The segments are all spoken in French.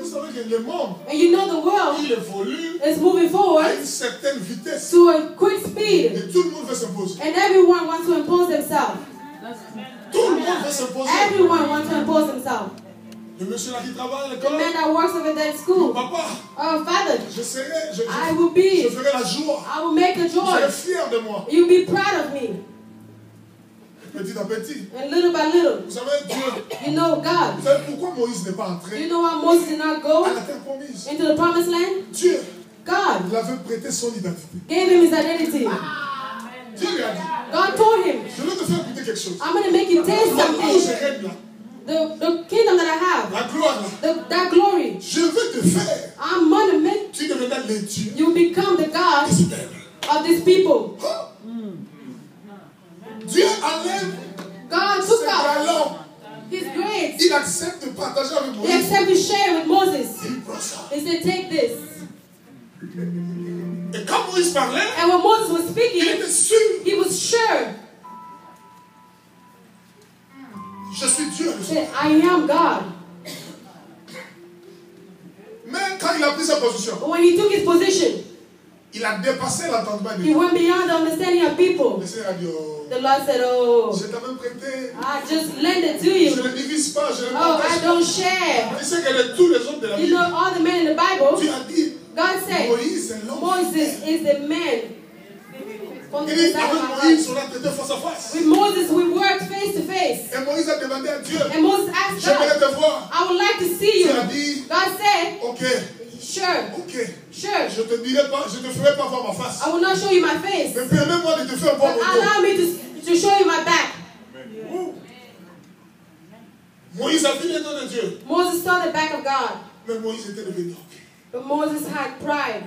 vous savez que le monde, And you know the world il évolue is moving forward à une certaine vitesse. to a quick speed. Et tout le monde veut s'imposer. And everyone wants to impose themselves. Tout le monde veut s'imposer. Everyone wants to impose themselves. Le monsieur là qui travaille à The l'école, man that works over there at school. papa, Oh, Father, je I will be. ferai la joie. I will make the Je serai joy. fier de moi. You'll be proud of me. Petit à petit. And little by little, Vous savez, Dieu, you know God. vous savez pourquoi Moïse n'est pas You entré know why Moses did not go à la terre promise? into the promised land? Dieu God lui avait prêté son identité. gave him his identity. Dieu lui a dit, God told him, je vais te faire goûter quelque chose. I'm going to make you taste Là où je something. règne là, The kingdom that I have, la gloire là, that glory, je vais te faire. I'm going to make Tu deviendras les dieux you become the God de ce peuple. of these people. Dieu enlève God ses took up talents. his grace. Il accepte de partager avec He Moïse. accepted to share with Moses. Il prend ça. He said, take this. Et quand Moïse parlait, And when Moses was il speaking, était sûr. he was sure Je suis Dieu. that I am God. Mais quand il a pris sa position, But when he took his position, il a dépassé l'entendement de he Dieu. went beyond the understanding of people. Le Seigneur a dit, oh, The Lord said, oh, je t'ai même prêté. I just lend it to Je you. ne divise pas, je ne Oh, I partage pas. don't share. Tu sais que tous les hommes de la You Bible, know, all the men in the Bible, Dieu a dit, God said, Moïse est l'homme. Moses is the man. From the Il dit, side of avec my Moïse, heart. on a traité face à face. With Moses, we worked face to face. Et Moïse a demandé à Dieu, And Moses asked j'aimerais God, te voir. I would like to see you. Dieu a dit, God said, ok, sure, ok. sure. Je te dirai pas, je te ferai pas voir ma face. I will not show you my face. Mais permets-moi de te faire voir But mon dos. allow me to show you my back. Moïse a vu les dons de Dieu. Moses saw the back of God. Mais Moïse était devenu orgueilleux. But Moses had pride.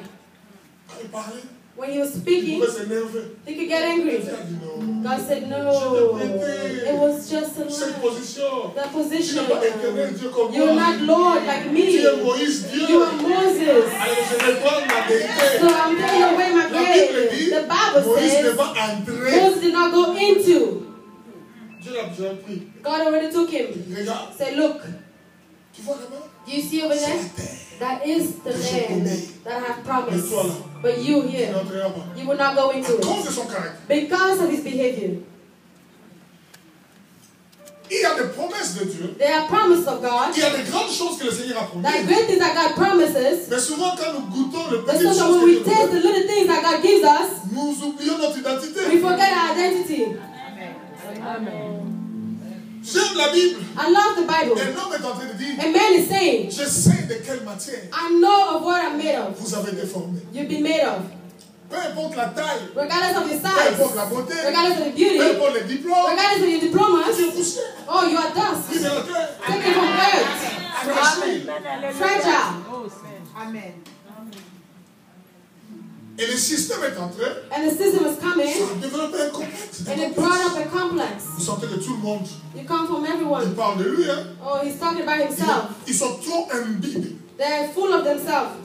Quand il parlait, When he was il speaking, pouvait s'énerver. he could get angry. Dieu a dit non. God said, no, it was just a Cette lie. position. That Tu position. n'es pas éternel Dieu comme You're moi. not Lord like me. Tu es Moïse Dieu. You are Moses. Alors je vais prendre ma vérité. So I'm taking away my La Bible grave. dit, The Bible Moïse n'est says pas entré. Moses did not go into. Dieu l'a déjà pris. God already took him. Regarde, Say, look, tu vois là-bas? do you see over C'est there? la terre. That is the land that I have promised. But you Tu here, n'entreras pas. you will not go À into cause it. de son caractère. Because of his behavior. Il y a des promesses de Dieu. There are promises of God. Il y a des grandes choses que le Seigneur a promises. That great things that God promises. Mais souvent quand nous goûtons le But petit sometimes choses when que we Dieu nous taste the donne, little things that God gives us, nous oublions notre identité. we forget our identity. J'aime la Bible. I love the Bible. Un homme est en train de dire, A man is saying, je sais de quelle matière I know of what I'm made of. vous avez été formé. You've been made of. Peu importe la taille, Regardless of your peu size. importe la beauté, Regardless of the beauty. peu importe les diplômes, Regardless of your diplomas. tu es poussé. Oh, you are dust. Pris de la terre. Taken from earth. Arraché. Fragile. Amen. Et le système est entré And the system is coming. à développer un complexe. And it brought up a complex. Vous sentez que tout le monde You come from il everyone. parle de lui. Hein? Oh, he's talking about himself. Ils sont trop imbibés. They're full of themselves.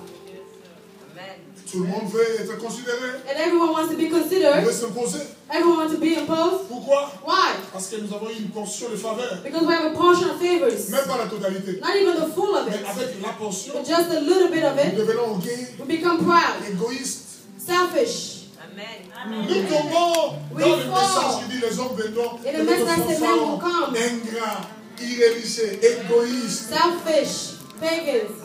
Tout le monde veut être considéré. And everyone wants to be Il considered. veut s'imposer. Everyone wants to be imposed. Pourquoi? Why? Parce que nous avons eu une portion de faveur. Because we have a portion of favors. Même pas la totalité. Not even the full of Mais it. avec la portion, But just a little bit of nous it. devenons orgueilleux, We become proud. égoïstes. Selfish. Nous tombons dans le message qui dit les hommes viendront. In the message that men will come. Ingrats, irrévérents, égoïstes, Selfish. Pagans.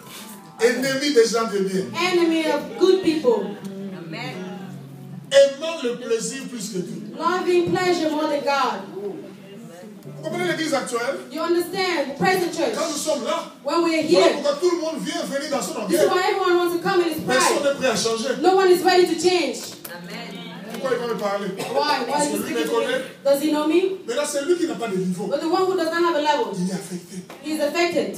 ennemis des gens de bien. Enemy of good people. Aimant le plaisir plus que tout. Loving pleasure more than God. Vous comprenez l'église actuelle? You understand? The present church. Quand nous sommes là, When we're voilà here. pourquoi tout le monde vient venir dans son This is orgueil. why everyone wants to come in his Personne pride. n'est prêt à changer. No one is ready to change. Pourquoi il va me parler? Why? Why Parce is que he lui me speaking to me? connaît. Does he know me? Mais là, c'est lui qui n'a pas de niveau. But the one who does not have a level, Il est affecté. he is affected.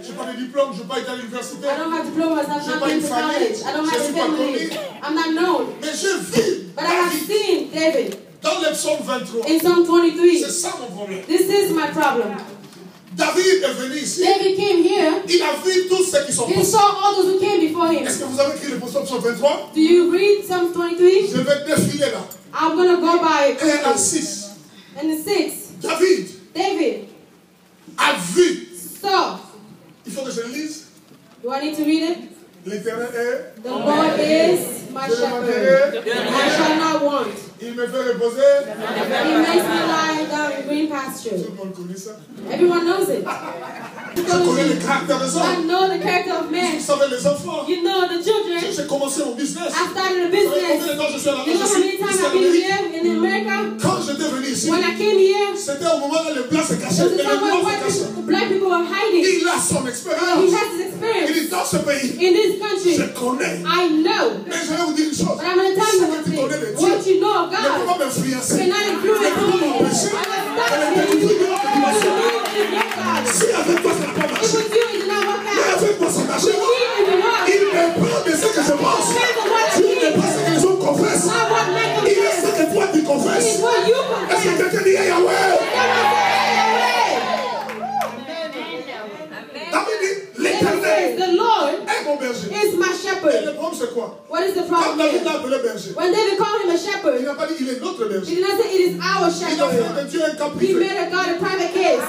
Je n'ai pas de diplôme, je n'ai pas été à l'université. I don't have diplomas, I've J'ai not pas been une to famille. college. I don't Je have a suis pas family. connu. I'm not known. Mais je vis But I have David seen David dans le psaume 23. in Psalm 23. C'est ça mon problème. This is my problem. David est venu ici. David came here. Il a vu tous ceux qui sont He passés. saw all those who came before him. Est-ce que vous avez écrit le psaume 23? Do you read Psalm 23? Je vais défiler là. I'm going to go by 1 à 6. and the 6. David David a a vu. saw. Il faut que je le lise. Do I need to read it? L'Éternel est. The Lord is my Je ne shepherd. manquerai. I shall not want. Il me fait reposer. He makes me lie down in green pasture. Tout le monde connaît ça. Everyone knows it. Je connais le caractère des I hommes. know the character of Vous man. savez, les enfants. You know the children. J'ai commencé mon business. I started a Vous savez combien business. de temps je suis à la You know how many times I've been here in America? Quand j'étais venu ici, When I came here, c'était au moment où les blancs se there cachaient. was a Et les time blancs when se cachaient. black people were hiding. Il a son He expérience. has his Il experience est dans ce pays. in this country. Je connais. I know. Mais je vais vous dire une chose. But I'm going to tell you Ce one que tu thing. connais de Dieu What you know of ne peut God pas m'influencer. cannot influence Ne peut pas me. m'empêcher. I Elle must est stop toujours you. de l'autre dimension. God. Si avec toi ça n'a pas It marché, was you, it did not work mais out. avec moi ça marche. With me, it did not. Il n'est pas de ce que je pense. Dieu n'est pas ce que les autres confessent. Not what man Il est confess. ce que toi tu It is confesses. what you Est-ce que confess. quelqu'un dit Yahweh? David dit l'Éternel The Lord est mon berger. is my Et shepherd. le problème c'est quoi? What is the Quand problem David here? l'a appelé berger, When David called him a il shepherd, n'a pas dit il est notre he berger. did not say it is our Il a fait shepherd. de Dieu un cas He privé. made a God a private case.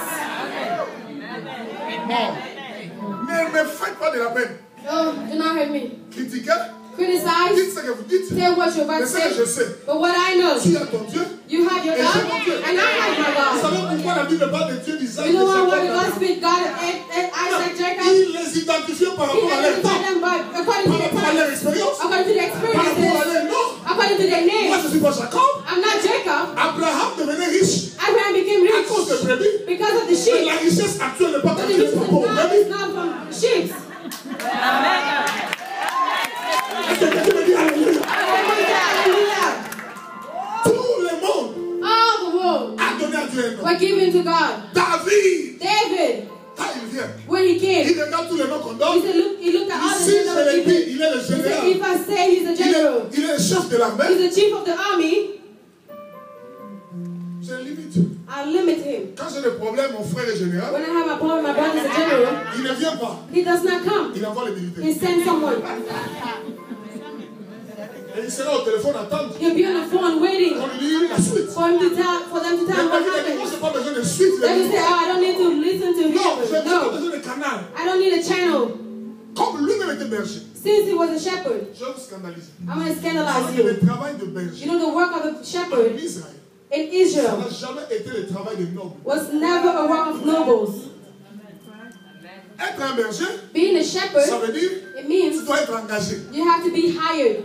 Mais ne me faites pas de la peine. Oh, do not hurt me. Critiquez. Criticize. Dites ce que vous dites. Say what you're about Mais to ce que je say. sais, But what I know, tu as ton Dieu. you have your God, and I have my Vous God. savez pourquoi la Bible parle de Dieu d'Isaac? You know de what Jacob, God speak God and Isaac, Jacob? Il les identifiait par He rapport à leur identified temps, them by according par to their rapport à leur time, expérience, according to their par rapport à experiences, leur nom. according to their Moi, name. je ne suis pas Jacob. I'm not Jacob. Abraham devenait riche Abraham became à cause rich de brebis. because of the Mais sheep. la richesse actuelle n'est pas But the calculée riches par of rapport aux God brebis. is not from sheep. Est-ce que quelqu'un me dit Alléluia? Hallelujah. Tout le monde All the world a donné à Dieu un nom. were given to God. David, David, quand il vient, when he came, il regarde tous les noms qu'on he donne. said, look, he looked at all the Si names je of the l'ai people. dit, il est le He said, général. if I say he's a general, Il est le chef de l'armée. he's the chief of the army, Je limite. I limit him. Quand j'ai des problèmes, mon frère est général. When I have a problem, my brother's a general, Il ne vient pas. he does not come. Il envoie les militaires. He sends someone. Et il sera au téléphone à attendre. He'll be on the phone waiting On lui dit la suite. for them to tell him what Moi, je happened. n'ai pas besoin de suite. David said, oh, I don't need to listen to Non, je n'ai him. pas No, besoin de canal. I don't need a channel. Comme lui-même était berger. Since he was a shepherd, Je vais vous scandaliser. I'm going to Parce scandalize que le you. travail de berger You know, the work of a en shepherd Israël, in ça Israel n'a jamais été le travail des nobles. was never a work of nobles. Être un berger, Being a ça shepherd, veut dire it tu means dois être engagé. you have to be hired.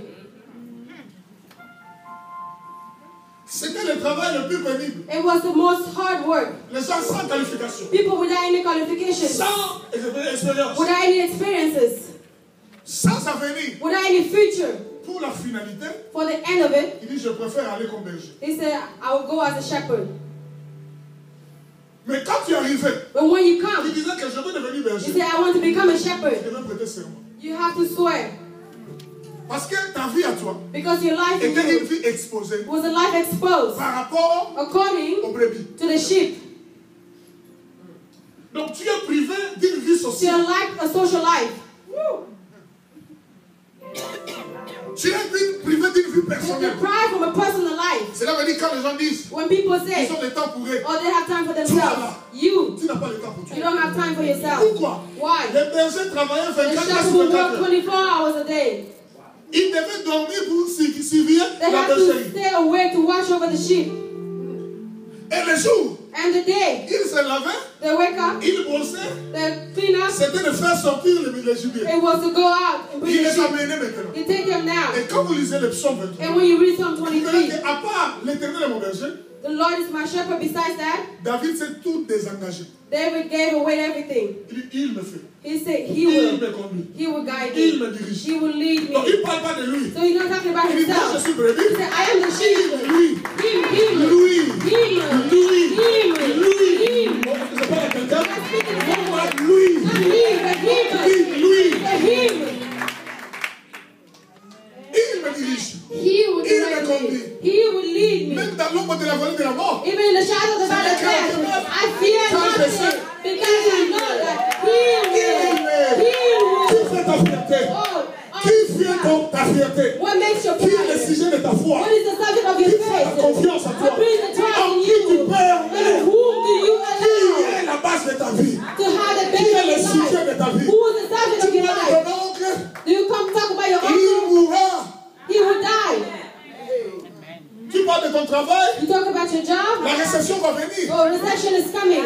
C'était le travail le plus pénible. It was the most hard work. Les gens sans qualification, People without any qualifications, sans expérience, without any experiences, sans avenir. without any future. Pour la finalité, For the end of it, il dit je préfère aller comme berger. he said, I will go as a shepherd. Mais quand tu es arrivé, But when you il come, disait que je veux devenir you berger. say, I want to become a Je shepherd. devais prêter serment. You have to swear. Parce que ta vie à toi Because your life in était une you vie exposée was a life exposed par rapport according aux brebis. to the sheep. Donc tu es privé d'une vie To a sociale. life, a social life. Tu es privé d'une vie You're personnelle. deprived from a personal life. Cela veut dire quand les gens disent When people say, ils ont le temps pour eux, oh, they have time for themselves, you tu n'as pas le temps pour toi. don't have time for yourself. Pourquoi? Why? Les bergers travaillaient The 24 heures shepherd sur will work 24 heures. 24 hours a day. Ils devaient dormir pour surveiller They la have to bergerie. stay awake to watch over the sheep. Et le jour, And the day ils se lavaient, they wake up, ils bossaient, they clean up. c'était de faire sortir les gibiers. It was to go out and bring Ils the les sheep. amenaient maintenant. You take them now. Et quand vous lisez le psaume 23, And when you read Psalm vous verrez 23, qu'à part l'Éternel est mon berger, the Lord is my shepherd. Besides that, David s'est tout désengagé. David gave away everything. Il dit, il me fait. He said Il me conduit. he will guide Il me. me dirige. He will lead Donc me. il ne parle pas de lui. So he's not talking about Il dit, moi je himself. suis brebis. He said, I am the sheep. Lui, Him. lui, lui. Him. Bon, je parle à quelqu'un. I'm speaking to him. Moi, lui. Not me, but him. Lui. Him. Il me dirige. He will Il me direct conduit. me. He will lead me. Même dans l'ombre de la vallée de la mort. Even in the shadow of the valley of death, I fear nothing because I know that He Qui will. fait ta fierté? Oh, Qui fait ta fierté? what makes your Qui est le pride? sujet de ta foi? What is the subject of your Qui fait ta faith? confiance en toi? What brings the trust En in qui tu you? perds? And whom do you Qui allow? est la base de ta vie? travail, You talk about your job. la récession va venir. Oh, recession is coming.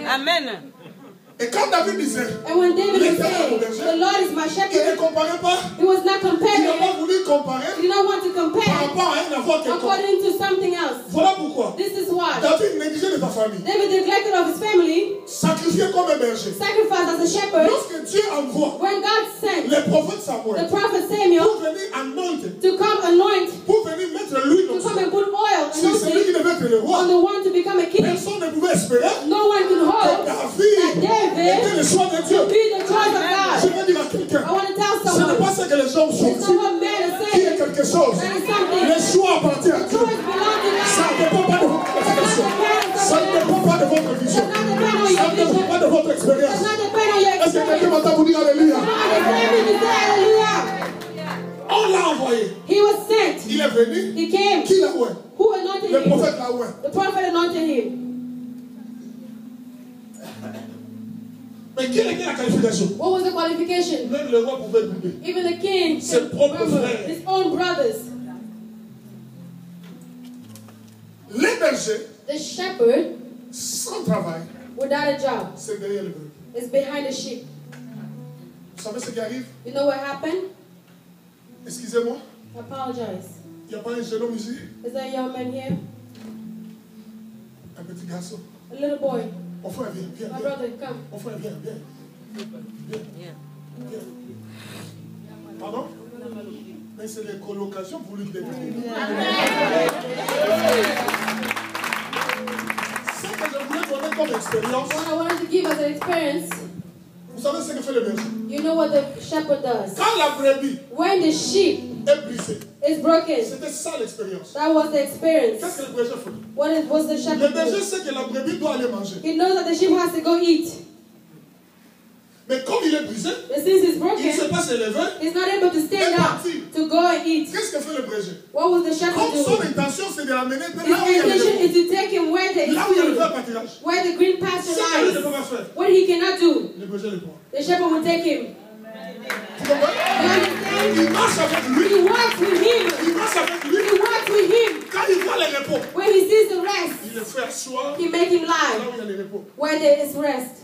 Amen. Et quand David disait, And when David was saying, the Lord is my il ne shepherd, comparait pas, he was not il n'a comparing. pas voulu comparer He did not want to par compare rapport à un avoir quelconque. according to something else. Voilà pourquoi This is why David négligeait de sa famille, David neglected of his family, sacrifié comme un berger. sacrificed as a shepherd. Lorsque Dieu envoie When God sent les prophètes the Samuel prophet Samuel pour venir anointer, to come anoint, pour venir mettre l'huile to au come feu, and put oil, si celui qui anointing devait être le on roi, the one to become a king, personne ne pouvait espérer no one can que hope David that était David le choix de Dieu. be the choice of Je God. veux dire à quelqu'un, I want to tell ce n'est someone, pas ce que les gens it's sont. not what man is Qui est saying. quelque chose. That is something. Le choix appartient à The Dieu. choice belongs to Ça God. ne dépend pas de votre qualification. Ça ne dépend pas de votre vision. Does not depend on Ça your ne dépend vision. pas de votre Does expérience. not depend on your Est-ce que quelqu'un experience. m'entend vous dire Alléluia? God is able to say hallelujah. On l'a envoyé. He was sent. Il est venu. He came. Qui l'a oué? Who anointed Le him? prophète l'a oué. The prophet anointed him. Mais quelle était la qualification? What was the qualification? Même le roi pouvait douter. Even the king, Ses propres remember, frères. his own brothers. Les bergers, The shepherd, sans travail, without a job, c'est derrière le brebis. is behind the sheep. Vous savez ce qui arrive? You know what happened? Excusez-moi, I apologize. il n'y a pas un jeune homme ici? Is there a young man here? Un petit garçon. A little boy. Mon frère, viens, viens, My viens. brother, come. Mon frère, viens, viens. Viens. Pardon? Mais c'est les colocations pour lui d'être venu. Ce que je voulais donner comme expérience, What I wanted to give as an experience, vous savez ce que fait le berger? you know what the shepherd does. Quand la brebis When the sheep est brisée, is broken, c'était ça l'expérience. that was the experience. Qu'est-ce que le berger fait? What's the Le shepherd berger do? sait que la brebis doit aller manger. He knows that the sheep has to go eat. Mais comme il est brisé, But since he's il ne broken, sait pas se lever. he's not able to stand up to go and eat. Qu'est-ce que fait le berger? What was the shepherd Comme son doing? intention, c'est de l'amener His là où il y a le intention repos. is to take him where there is Là où il y a le food, vrai pâturage. where the green Ce pasture que lui ne lies. peut pas faire, What he cannot do, le berger le prend. the shepherd will take him. Tu comprends? You understand? Il marche avec lui. He walks with him. Il marche avec lui. He walks with him. Quand il voit le repos, When he sees the rest, il le fait asseoir he make him là lie où il y a le repos. where there is rest.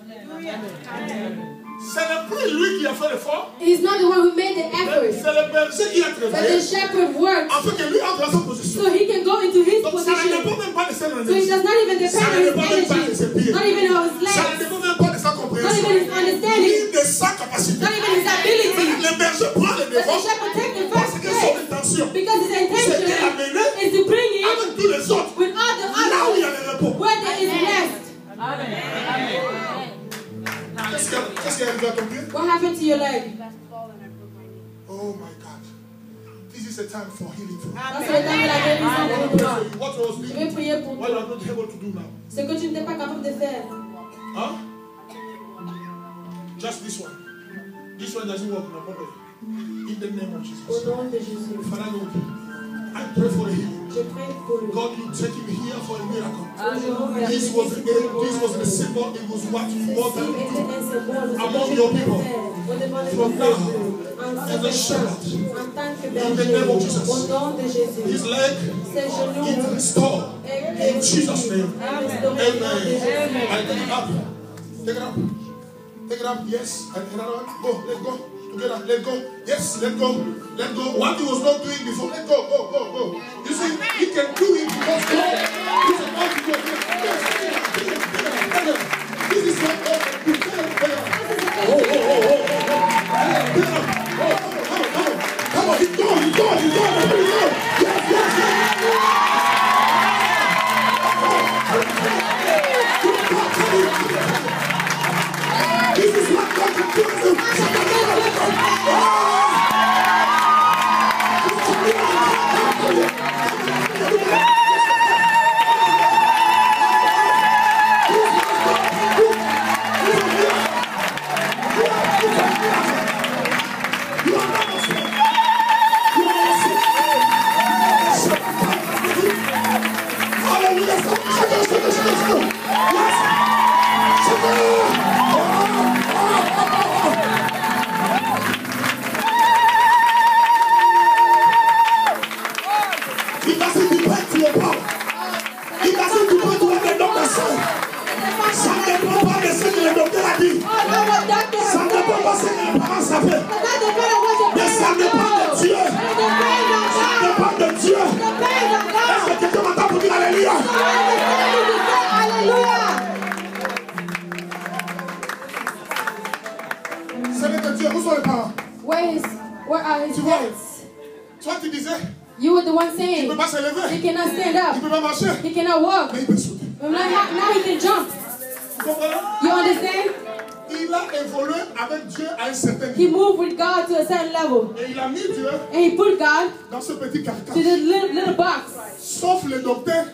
Ce n'est plus lui qui a fait l'effort, He's not the one who made the mais effort, c'est le berger qui a but the travaillé shepherd worked afin que lui entre dans sa position. so he can go into his Donc ça ne position. dépend même pas de sa So he énergie. does not even depend on his energy, not even on his Ça ne legs, dépend même pas de sa not compréhension. even his understanding, Ni de sa capacité. not even his ability. Le berger prend le But the devant shepherd takes the parce first que son place intention, because his intention c'est d'amener is to bring him avec tous les autres with all the là où il y a others le repos. where there is rest. Qu'est-ce qui est arrivé à ton pied? What happened to your leg? Oh my God. This is a time for healing for you. Parce que le temps de la guérison pour toi. What was Je doing? vais prier pour What you toi. are not able to do now? Ce que tu n'étais pas capable de faire. Huh? Just this one. This one doesn't work no more. In the name of Au Jesus. nom de Jésus. Father Lord, I pray for healing. Je prie pour lui. God, you take him here for a miracle. Aujourd'hui, This was the symbol. It was what more than était un symbole de among ce que your tu peux people. faire. Au devant de From ton now, peuple. En as a tant shepherd, que in the berger. name of Jesus. Au nom de Jésus. his leg Ses genoux. is restored. In Jesus' name. Amen. I take it up. Take it up. Take it up. Yes. And another one. Go. Let's go. Together. Let go. Yes. Let go. Let go. What he was not doing before. Let go. Go. Go. Go. You see, he can do it because God is about to go. Yes. Take it up. Take it up. Take it up. This is what God can do. Take it up. Take it up. Oh. Take it up. Oh. Come on. Come on. He's gone. He's gone. He's gone. He's gone. Yes. Yes. Yes. This is what God can do. He cannot stand Il ne up. peut pas marcher. He cannot walk. Mais il peut sauter. But now he can jump. Vous comprenez? You understand? Il a évolué avec Dieu à un certain He niveau. moved with God to a certain level. Et il a mis Dieu And he put God dans ce petit to carcan. this little box. Sauf le docteur,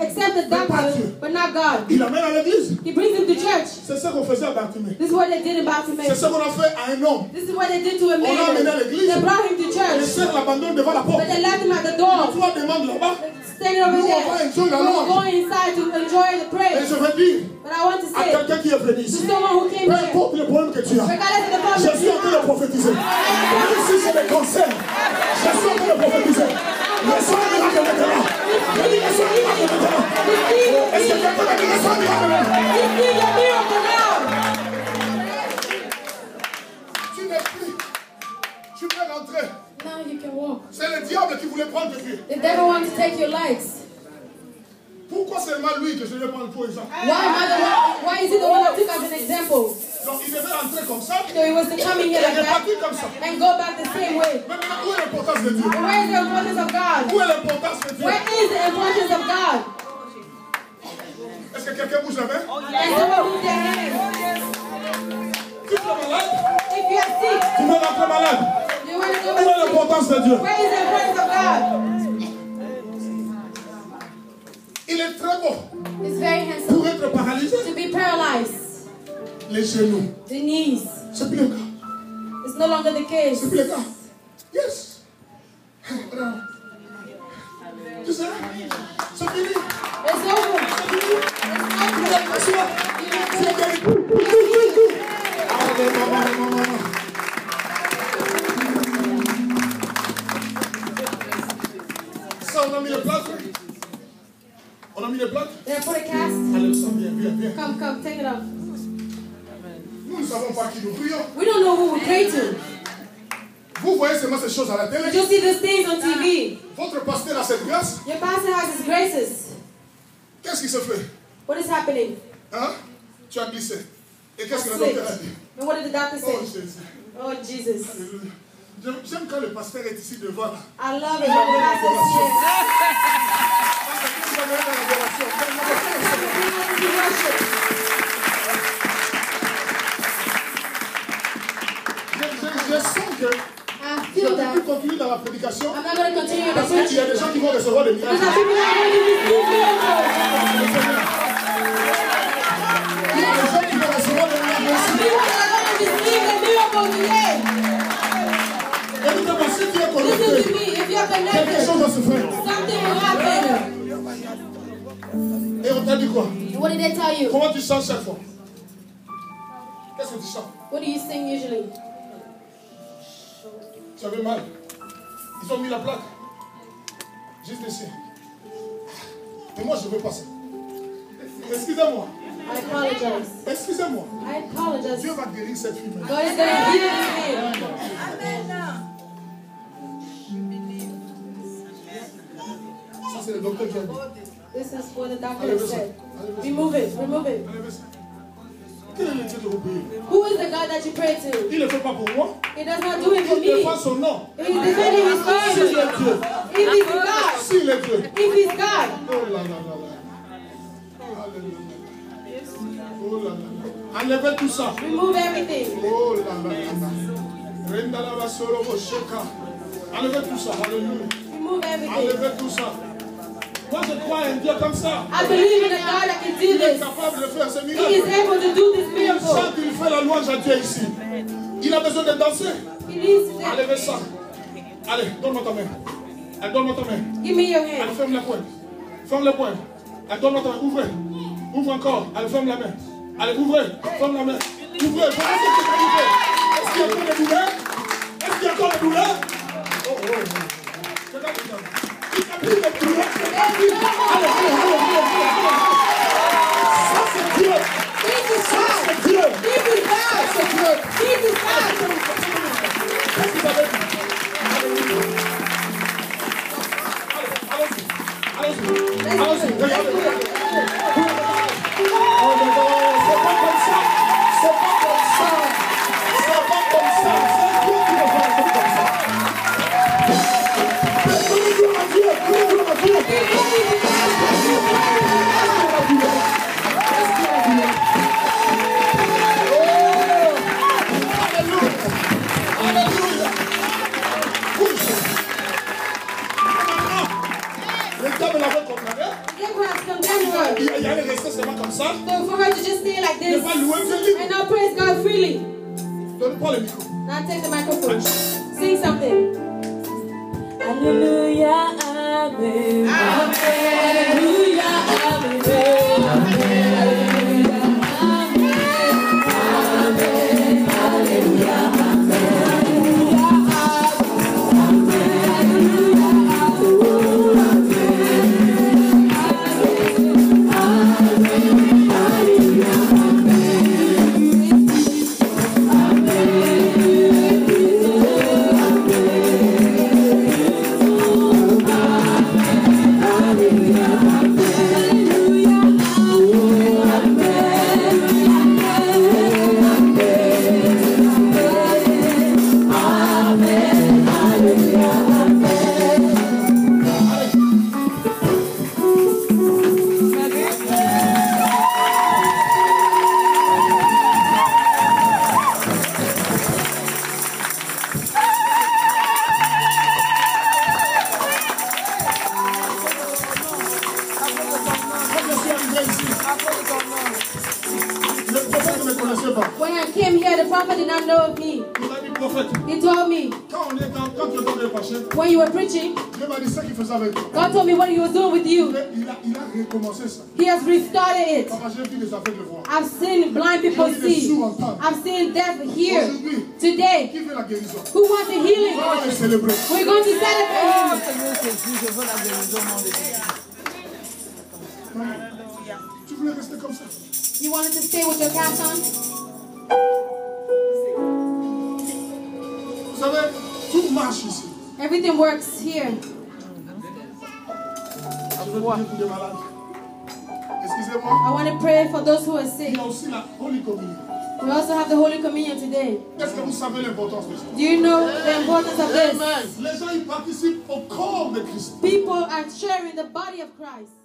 Except the doctor, but not God. il l'amène à l'église. He brings him to church. C'est ce qu'on faisait à Bartimée. This is what they did in C'est Bartimaeus. ce qu'on a fait à un homme. This is what they did to a On l'a amené à man. l'église. They brought him to Les church. sœurs l'abandonnent devant la porte. But they left him at the door. Toi, demande là-bas. Standing over Nous, on va there. enjoy la We were louange. going inside to enjoy the Et praise. je veux dire But I want to à say, quelqu'un qui est venu to ici, someone who came peu here, importe le problème que tu as, regardless of the problem, je suis en train de prophétiser. Même si c'est des cancers, je suis en train de prophétiser. Reçois un miracle maintenant. Je dis reçois un miracle maintenant. Est-ce que quelqu'un a dit reçois un miracle maintenant? receive your miracle now. Tu n'es plus. Tu peux rentrer. Now you can walk. C'est le diable qui voulait prendre tes pieds. The devil wants to take your legs. Pourquoi seulement lui que je vais prendre pour exemple? Why is he the one that took as an example? Donc il devait rentrer comme ça. So he was to come in here like Il est that parti comme ça. and go back the same way. Mais maintenant, où est l'importance de Dieu? Where is the importance of God? Où est l'importance de Dieu? Where is the importance of God? Est-ce que quelqu'un bouge la main? And someone move their hands. Tu es malade? If you are sick, Tu veux rentrer malade? you want to go Où est back sick. l'importance de Dieu? Where is the importance of God? Il est très beau It's very handsome. pour être paralysé. To be paralyzed, Les genoux. the knees. C'est plus le cas. It's no longer the case. C'est plus le cas. Yes. Tu sais, c'est fini. It's over. It's over. C'est gagné. Ça, on a mis les plaques. On a mis les plaques. Then put a cast. Allez, ça, viens. Come, take it off. Nous ne savons pas qui nous prions. We don't know who we pray to. Vous voyez seulement ces choses à la télé. You see these things on TV. Votre pasteur a cette grâce. Your pastor has his graces. Qu'est-ce qui se fait? What is happening? Hein? Tu as glissé. Et qu'est-ce que le Slipped. docteur a dit? And what did the doctor Oh, say? Jésus. Oh, Jesus. Alléluia. J'aime quand le pasteur est ici devant là. I love it when the pastor is here. Parce que tu vas venir dans l'adoration. Je sens que I je feel ne peux that. plus continuer dans la prédication I'm not going to continue the parce qu'il y a des preaching. gens qui vont recevoir des Because miracles. the people are going to receive miracles. Il y a des gens qui vont recevoir des miracles aussi. People are going to receive the miracle today. Écoutez-moi, si tu es Listen connecté, to me. If you're quelque connected, chose va se faire. something will happen. Et on t'a dit quoi? What did they tell you? Comment tu chantes chaque fois? Qu'est-ce que tu chantes? What do you sing usually? Tu avais mal. Ils ont mis la plaque. Juste ici. Mais moi, je ne veux pas ça. Excusez-moi. I apologize. Excusez-moi. I apologize. Dieu va guérir cette fille maintenant. God is going to heal this man. Ça, c'est le docteur qui a dit. This is what the doctor Allez, has vas-y. said. Allez, vas-y. Remove it. Remove it. Allez, vas-y. Quel est le Dieu de vos pays? Who is the God that you pray to? Il ne le fait pas pour moi. He does not do it for Il défend me. son nom. He's defending his S'il est father. Dieu. If he's God. S'il est Dieu. If he's God. Oh là là là là. Alléluia. Oh là là là. Enlevez tout ça. Remove everything. Oh là là là. Renda la basolo bosheka. Enlevez tout ça. Alléluia. Remove everything. Enlevez tout ça. Moi, je crois à un Dieu comme ça. I believe in a God that can do Il est this. capable de faire ce He is miracle. able to do this Il miracle. chante, il fait la louange à Dieu ici. Il a besoin de danser. He needs to say, Enlevez ça. Allez, donne-moi ta main. Allez, donne-moi ta main. give me your Allez, hand. ferme la pointe. Ferme la pointe. Allez, donne-moi ta main. Ouvrez. Ouvre encore. Allez, ferme la main. Allez, ouvrez. Ferme la main. Ouvrez. Est-ce qu'il y a encore des douleurs? Est-ce qu'il y a encore des douleurs? Oh, oh, oh. Regarde, regarde. Il n'y a plus de douleurs. Allez, allez, allez, allez. Ça, c'est Dieu. This is Ça, God. c'est Dieu. This is God. C'est Dieu. This is God. Qu'est-ce que vous avez dit? Allez-y. Allez-y. Allez-y. Regardez. Oh my God. C'est pas comme ça. C'est pas comme ça. C'est pas comme ça. C'est Dieu qui va faire un truc comme ça. Donnez gloire à Dieu. Donnez gloire à Dieu. So for her to just stay like this and now praise God freely. Now take the microphone. Sing something. Hallelujah, amen. Hallelujah, When I came here, the prophet did not know of me. He told me, when you were preaching, God told me what he was doing with you. He has restarted it. I've seen blind people see. I've seen deaf hear. Today, who wants a healing? We're going to celebrate him. You wanted to stay with your cap on? Everything works here. I want to pray for those who are sick. We also have the Holy Communion today. Do you know the importance of this? People are sharing the body of Christ.